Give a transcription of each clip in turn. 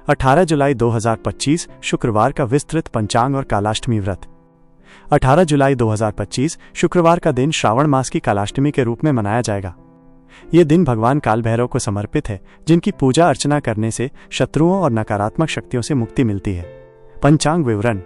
18 जुलाई 2025 शुक्रवार का विस्तृत पंचांग और कालाष्टमी व्रत। 18 जुलाई 2025 शुक्रवार का दिन श्रावण मास की कालाष्टमी के रूप में मनाया जाएगा। ये दिन भगवान काल भैरव को समर्पित है, जिनकी पूजा अर्चना करने से शत्रुओं और नकारात्मक शक्तियों से मुक्ति मिलती है। पंचांग विवरण।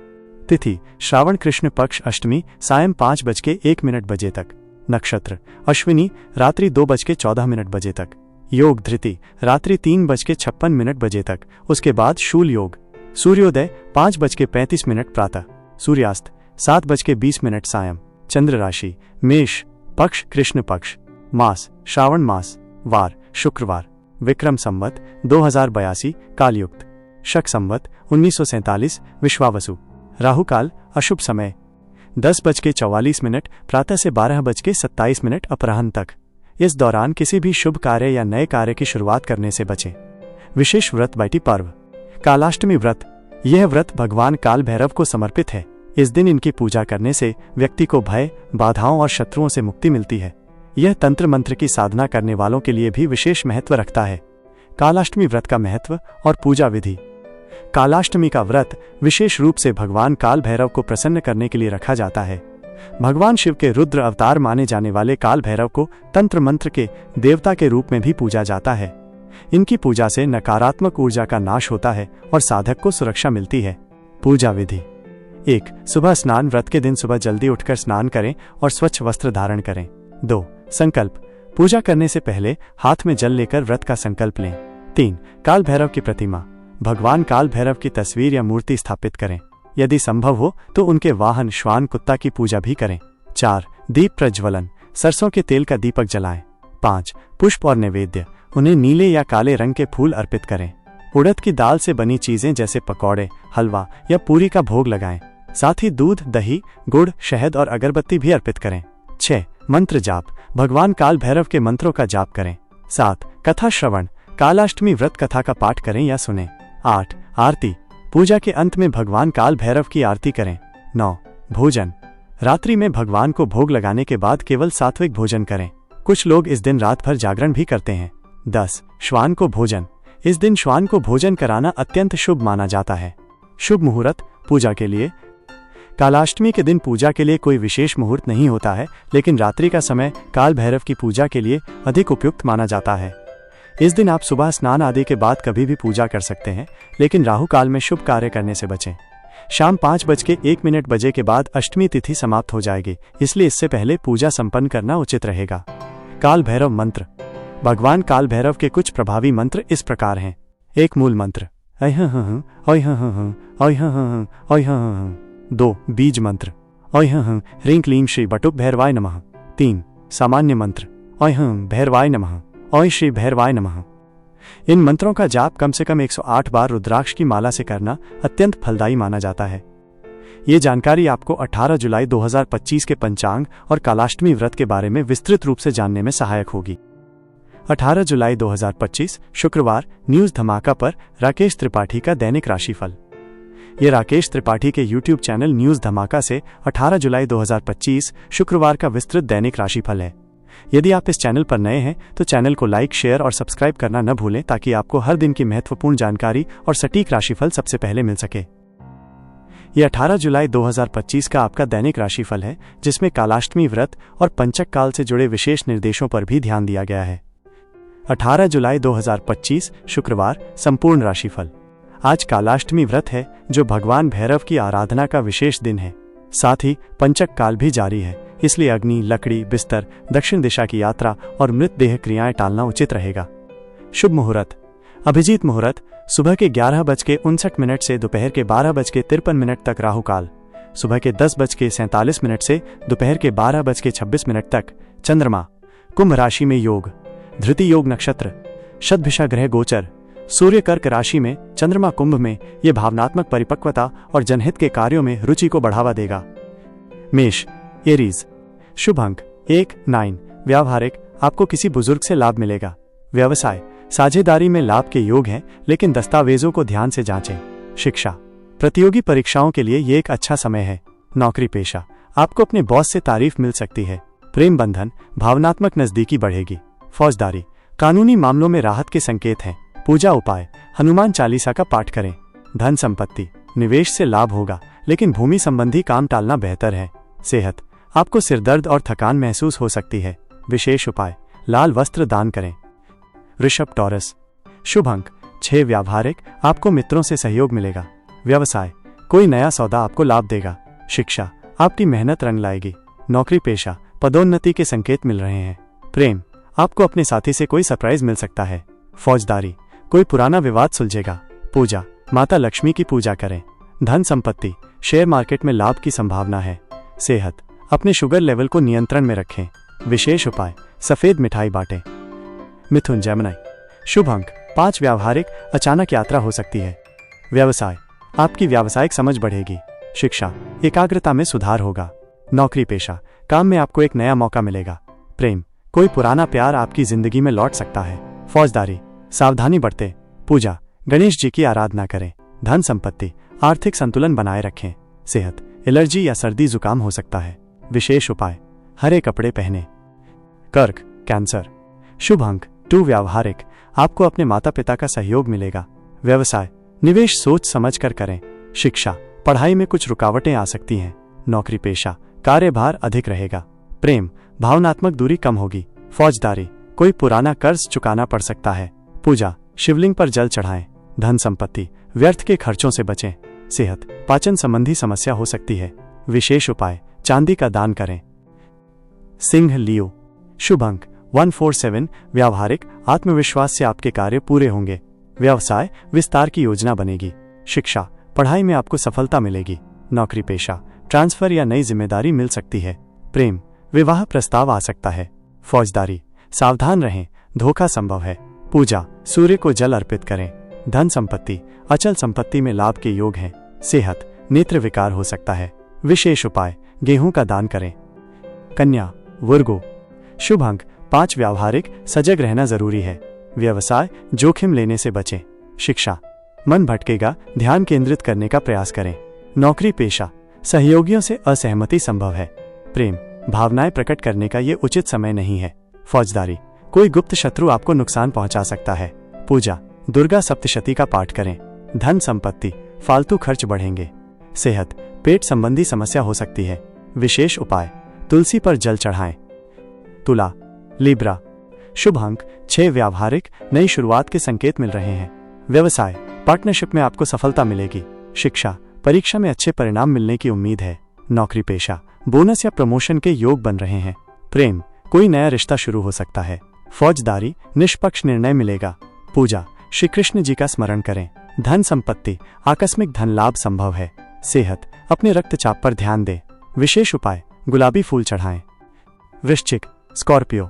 तिथि श्रावण कृष्ण पक्ष अष्टमी सायं 5:01 बजे तक। नक्षत्र अश्विनी रात्रि 2:14 बजे तक। योग धृति रात्रि 3:56 बजे तक। उसके बाद शूल योग। सूर्योदय 5:35 प्रातः। सूर्यास्त 7:20 सायं। चंद्र राशि मेष। पक्ष कृष्ण पक्ष। मास श्रावण मास। वार शुक्रवार। विक्रम संवत 2082 कालयुक्त। शक संवत 1947 विश्वावसु। राहु काल अशुभ समय 10:44 प्रातः से 12:27 अपराह्न तक। इस दौरान किसी भी शुभ कार्य या नए कार्य की शुरुआत करने से बचें। विशेष व्रत बैठी पर्व कालाष्टमी व्रत। यह व्रत भगवान काल भैरव को समर्पित है। इस दिन इनकी पूजा करने से व्यक्ति को भय, बाधाओं और शत्रुओं से मुक्ति मिलती है। यह तंत्र मंत्र की साधना करने वालों के लिए भी विशेष महत्व रखता है। कालाष्टमी व्रत का महत्व और पूजा विधि। कालाष्टमी का व्रत विशेष रूप से भगवान काल भैरव को प्रसन्न करने के लिए रखा जाता है। भगवान शिव के रुद्र अवतार माने जाने वाले काल भैरव को तंत्र मंत्र के देवता के रूप में भी पूजा जाता है। इनकी पूजा से नकारात्मक ऊर्जा का नाश होता है और साधक को सुरक्षा मिलती है। पूजा विधि। 1. सुबह स्नान। व्रत के दिन सुबह जल्दी उठकर स्नान करें और स्वच्छ वस्त्र धारण करें। 2. संकल्प। पूजा करने से पहले हाथ में जल लेकर व्रत का संकल्प लें। 3. काल भैरव की प्रतिमा। भगवान काल भैरव की तस्वीर या मूर्ति स्थापित करें। यदि संभव हो तो उनके वाहन श्वान कुत्ता की पूजा भी करें। 4. दीप प्रज्वलन। सरसों के तेल का दीपक जलाएं। 5. पुष्प और नैवेद्य। उन्हें नीले या काले रंग के फूल अर्पित करें। उड़द की दाल से बनी चीजें जैसे पकौड़े, हलवा या पूरी का भोग लगाएं। साथ ही दूध, दही, गुड़, शहद और अगरबत्ती भी अर्पित करें। 6. मंत्र जाप। भगवान काल भैरव के मंत्रों का जाप करें। 7. कथा श्रवण। कालाष्टमी व्रत कथा का पाठ करें या सुनें। 8. आरती। पूजा के अंत में भगवान काल भैरव की आरती करें। 9. भोजन। रात्रि में भगवान को भोग लगाने के बाद केवल सात्विक भोजन करें। कुछ लोग इस दिन रात भर जागरण भी करते हैं। 10. श्वान को भोजन। इस दिन श्वान को भोजन कराना अत्यंत शुभ माना जाता है। शुभ मुहूर्त पूजा के लिए। कालाष्टमी के दिन पूजा के लिए कोई विशेष मुहूर्त नहीं होता है, लेकिन रात्रि का समय काल भैरव की पूजा के लिए अधिक उपयुक्त माना जाता है। इस दिन आप सुबह स्नान आदि के बाद कभी भी पूजा कर सकते हैं, लेकिन राहु काल में शुभ कार्य करने से बचें। शाम 5:01 बजे के बाद अष्टमी तिथि समाप्त हो जाएगी, इसलिए इससे पहले पूजा संपन्न करना उचित रहेगा। काल भैरव मंत्र। भगवान काल भैरव के कुछ प्रभावी मंत्र इस प्रकार हैं। 1. मूल मंत्र 2. बीज मंत्र ह्रीं क्लीं श्री बटुक भैरवाय नमः। 3. सामान्य मंत्र भैरवाय नमः, श्री भैरवाय नमः। इन मंत्रों का जाप कम से कम 108 बार रुद्राक्ष की माला से करना अत्यंत फलदायी माना जाता है। ये जानकारी आपको 18 जुलाई 2025 के पंचांग और कालाष्टमी व्रत के बारे में विस्तृत रूप से जानने में सहायक होगी। 18 जुलाई 2025 शुक्रवार न्यूज धमाका पर राकेश त्रिपाठी का दैनिक राशिफल। ये राकेश त्रिपाठी के YouTube चैनल न्यूज धमाका से 18 जुलाई 2025 शुक्रवार का विस्तृत दैनिक राशिफल है। यदि आप इस चैनल पर नए हैं तो चैनल को लाइक, शेयर और सब्सक्राइब करना न भूलें, ताकि आपको हर दिन की महत्वपूर्ण जानकारी और सटीक राशिफल सबसे पहले मिल सके। ये 18 जुलाई 2025 का आपका दैनिक राशिफल है, जिसमें कालाष्टमी व्रत और पंचक काल से जुड़े विशेष निर्देशों पर भी ध्यान दिया गया है। 18 जुलाई 2025 शुक्रवार संपूर्ण राशिफल। आज कालाष्टमी व्रत है, जो भगवान भैरव की आराधना का विशेष दिन है। साथ ही पंचक काल भी जारी है, इसलिए अग्नि, लकड़ी, बिस्तर, दक्षिण दिशा की यात्रा और मृतदेह क्रियाएं टालना उचित रहेगा। शुभ मुहूर्त। अभिजीत मुहूर्त सुबह के 11:59 से दोपहर के 12:53 तक। राहु काल सुबह के 10:47 से दोपहर के 12:26 तक। चंद्रमा कुंभ राशि में योग। धृति योग नक्षत्र। शतभिषा ग्रह गोचर। सूर्य कर्क राशि में, चंद्रमा कुंभ में। यह भावनात्मक परिपक्वता और जनहित के कार्यों में रुचि को बढ़ावा देगा। मेष एरीज। शुभ अंक 1, 9। व्यावहारिक आपको किसी बुजुर्ग से लाभ मिलेगा। व्यवसाय साझेदारी में लाभ के योग हैं, लेकिन दस्तावेजों को ध्यान से जांचें। शिक्षा प्रतियोगी परीक्षाओं के लिए ये एक अच्छा समय है। नौकरी पेशा आपको अपने बॉस से तारीफ मिल सकती है। प्रेम बंधन भावनात्मक नजदीकी बढ़ेगी। फौजदारी कानूनी मामलों में राहत के संकेत हैं। पूजा उपाय, हनुमान चालीसा का पाठ करें। धन संपत्ति, निवेश से लाभ होगा, लेकिन भूमि संबंधी काम टालना बेहतर है। सेहत, आपको सिरदर्द और थकान महसूस हो सकती है। विशेष उपाय, लाल वस्त्र दान करें। वृषभ टॉरस, शुभ अंक 6। व्यावहारिक, आपको मित्रों से सहयोग मिलेगा। व्यवसाय, कोई नया सौदा आपको लाभ देगा। शिक्षा, आपकी मेहनत रंग लाएगी। नौकरी पेशा, पदोन्नति के संकेत मिल रहे हैं। प्रेम, आपको अपने साथी से कोई सरप्राइज मिल सकता है। फौजदारी, कोई पुराना विवाद सुलझेगा। पूजा, माता लक्ष्मी की पूजा करें। धन संपत्ति, शेयर मार्केट में लाभ की संभावना है। सेहत, अपने शुगर लेवल को नियंत्रण में रखें। विशेष उपाय, सफेद मिठाई बांटें। मिथुन जेमिनी, शुभ अंक 5। व्यावहारिक, अचानक यात्रा हो सकती है। व्यवसाय, आपकी व्यावसायिक समझ बढ़ेगी। शिक्षा, एकाग्रता में सुधार होगा। नौकरी पेशा, काम में आपको एक नया मौका मिलेगा। प्रेम, कोई पुराना प्यार आपकी जिंदगी में लौट सकता है। फौजदारी, सावधानी बरतें। पूजा, गणेश जी की आराधना करें। धन संपत्ति, आर्थिक संतुलन बनाए रखें। सेहत, एलर्जी या सर्दी जुकाम हो सकता है। विशेष उपाय, हरे कपड़े पहने। कर्क कैंसर, शुभ अंक 2। व्यावहारिक, आपको अपने माता पिता का सहयोग मिलेगा। व्यवसाय, निवेश सोच समझ कर करें। शिक्षा, पढ़ाई में कुछ रुकावटें आ सकती हैं। नौकरी पेशा, कार्यभार अधिक रहेगा। प्रेम, भावनात्मक दूरी कम होगी। फौजदारी, कोई पुराना कर्ज चुकाना पड़ सकता है। पूजा, शिवलिंग पर जल चढ़ाएं। धन संपत्ति, व्यर्थ के खर्चों से बचें। सेहत, पाचन संबंधी समस्या हो सकती है। विशेष उपाय, चांदी का दान करें। सिंह लियो, शुभ अंक 147। व्यावहारिक, आत्मविश्वास से आपके कार्य पूरे होंगे। व्यवसाय, विस्तार की योजना बनेगी। शिक्षा, पढ़ाई में आपको सफलता मिलेगी। नौकरी पेशा, ट्रांसफर या नई जिम्मेदारी मिल सकती है। प्रेम, विवाह प्रस्ताव आ सकता है। फौजदारी, सावधान रहें, धोखा संभव है। पूजा, सूर्य को जल अर्पित करें। धन संपत्ति, अचल संपत्ति में लाभ के योग हैं। सेहत, नेत्र विकार हो सकता है। विशेष उपाय, गेहूं का दान करें। कन्या वर्गो, शुभ अंक 5। व्यावहारिक, सजग रहना जरूरी है। व्यवसाय, जोखिम लेने से बचें। शिक्षा, मन भटकेगा, ध्यान केंद्रित करने का प्रयास करें। नौकरी पेशा, सहयोगियों से असहमति संभव है। प्रेम, भावनाएं प्रकट करने का ये उचित समय नहीं है। फौजदारी, कोई गुप्त शत्रु आपको नुकसान पहुंचा सकता है। पूजा, दुर्गा सप्तशती का पाठ करें। धन संपत्ति, फालतू खर्च बढ़ेंगे। सेहत, पेट संबंधी समस्या हो सकती है। विशेष उपाय, तुलसी पर जल चढ़ाएं। तुला लिब्रा, शुभ अंक 6। व्यावहारिक, नई शुरुआत के संकेत मिल रहे हैं। व्यवसाय, पार्टनरशिप में आपको सफलता मिलेगी। शिक्षा, परीक्षा में अच्छे परिणाम मिलने की उम्मीद है। नौकरी पेशा, बोनस या प्रमोशन के योग बन रहे हैं। प्रेम, कोई नया रिश्ता शुरू हो सकता है। फौजदारी, निष्पक्ष निर्णय मिलेगा। पूजा, श्री कृष्ण जी का स्मरण करें। धन संपत्ति, आकस्मिक धन लाभ संभव है। सेहत, अपने रक्तचाप पर ध्यान दें। विशेष उपाय, गुलाबी फूल चढ़ाएं। वृश्चिक स्कॉर्पियो,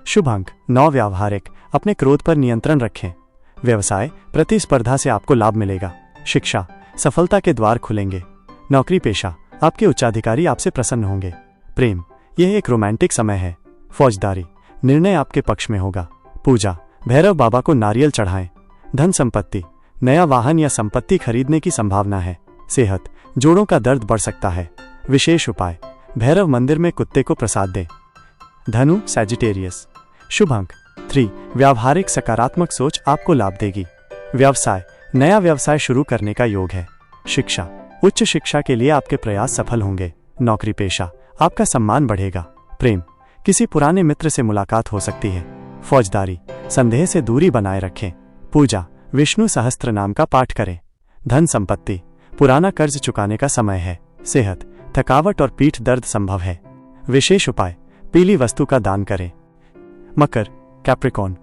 शुभ अंक 9। व्यावहारिक, अपने क्रोध पर नियंत्रण रखें। व्यवसाय, प्रतिस्पर्धा से आपको लाभ मिलेगा। शिक्षा, सफलता के द्वार खुलेंगे। नौकरी पेशा, आपके उच्चाधिकारी आपसे प्रसन्न होंगे। प्रेम, यह एक रोमांटिक समय है। फौजदारी, निर्णय आपके पक्ष में होगा। पूजा, भैरव बाबा को नारियल चढ़ाएं। धन संपत्ति, नया वाहन या संपत्ति खरीदने की संभावना है। सेहत, जोड़ों का दर्द बढ़ सकता है। विशेष उपाय, भैरव मंदिर में कुत्ते को प्रसाद दें। धनु सैजिटेरियस, शुभ अंक 3। व्यावहारिक, सकारात्मक सोच आपको लाभ देगी। व्यवसाय, नया व्यवसाय शुरू करने का योग है। शिक्षा, उच्च शिक्षा के लिए आपके प्रयास सफल होंगे। नौकरी पेशा, आपका सम्मान बढ़ेगा। प्रेम, किसी पुराने मित्र से मुलाकात हो सकती है। फौजदारी, संदेह से दूरी बनाए रखें। पूजा, विष्णु सहस्त्र नाम का पाठ करें। धन संपत्ति, पुराना कर्ज चुकाने का समय है। सेहत, थकावट और पीठ दर्द संभव है। विशेष उपाय, पीली वस्तु का दान करें। मकर कैप्रिकॉर्न,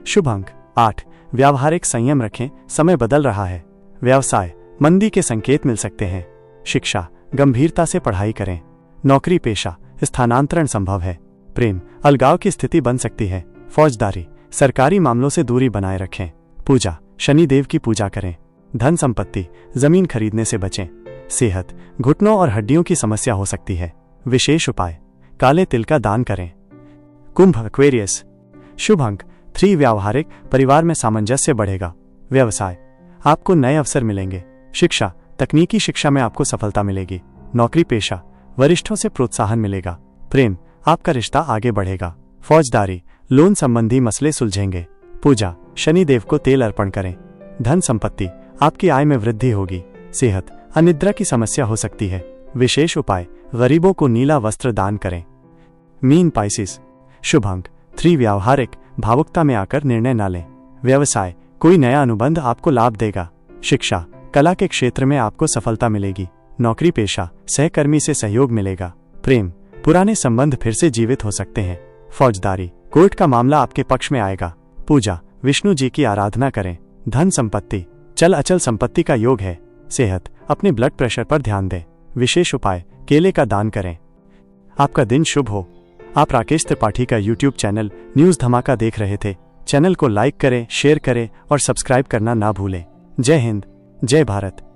शुभ अंक 8। व्यावहारिक, संयम रखें, समय बदल रहा है। व्यवसाय, मंदी के संकेत मिल सकते हैं। शिक्षा, गंभीरता से पढ़ाई करें। नौकरी पेशा, स्थानांतरण संभव है। प्रेम, अलगाव की स्थिति बन सकती है। फौजदारी, सरकारी मामलों से दूरी बनाए रखें। पूजा, शनि देव की पूजा करें। धन संपत्ति, जमीन खरीदने से बचें। सेहत, घुटनों और हड्डियों की समस्या हो सकती है। विशेष उपाय, काले तिल का दान करें। कुंभ एक्वेरियस, शुभ अंक 3। व्यावहारिक, परिवार में सामंजस्य बढ़ेगा। व्यवसाय, आपको नए अवसर मिलेंगे। शिक्षा, तकनीकी शिक्षा में आपको सफलता मिलेगी। नौकरी पेशा, वरिष्ठों से प्रोत्साहन मिलेगा। प्रेम, आपका रिश्ता आगे बढ़ेगा। फौजदारी, लोन संबंधी मसले सुलझेंगे। पूजा, शनिदेव को तेल अर्पण करें। धन संपत्ति, आपकी आय में वृद्धि होगी। सेहत, अनिद्रा की समस्या हो सकती है। विशेष उपाय, गरीबों को नीला वस्त्र दान करें। मीन पाइसिस, शुभ अंक 3, व्यावहारिक, भावुकता में आकर निर्णय न लें। व्यवसाय, कोई नया अनुबंध आपको लाभ देगा। शिक्षा, कला के क्षेत्र में आपको सफलता मिलेगी। नौकरी पेशा, सहकर्मी से सहयोग मिलेगा। प्रेम, पुराने संबंध फिर से जीवित हो सकते हैं। फौजदारी, कोर्ट का मामला आपके पक्ष में आएगा। पूजा, विष्णु जी की आराधना करें। धन संपत्ति, चल अचल संपत्ति का योग है। सेहत, अपने ब्लड प्रेशर पर ध्यान दें। विशेष उपाय, केले का दान करें। आपका दिन शुभ हो। आप राकेश त्रिपाठी का यूट्यूब चैनल न्यूज धमाका देख रहे थे। चैनल को लाइक करें, शेयर करें और सब्सक्राइब करना ना भूलें। जय हिंद, जय भारत।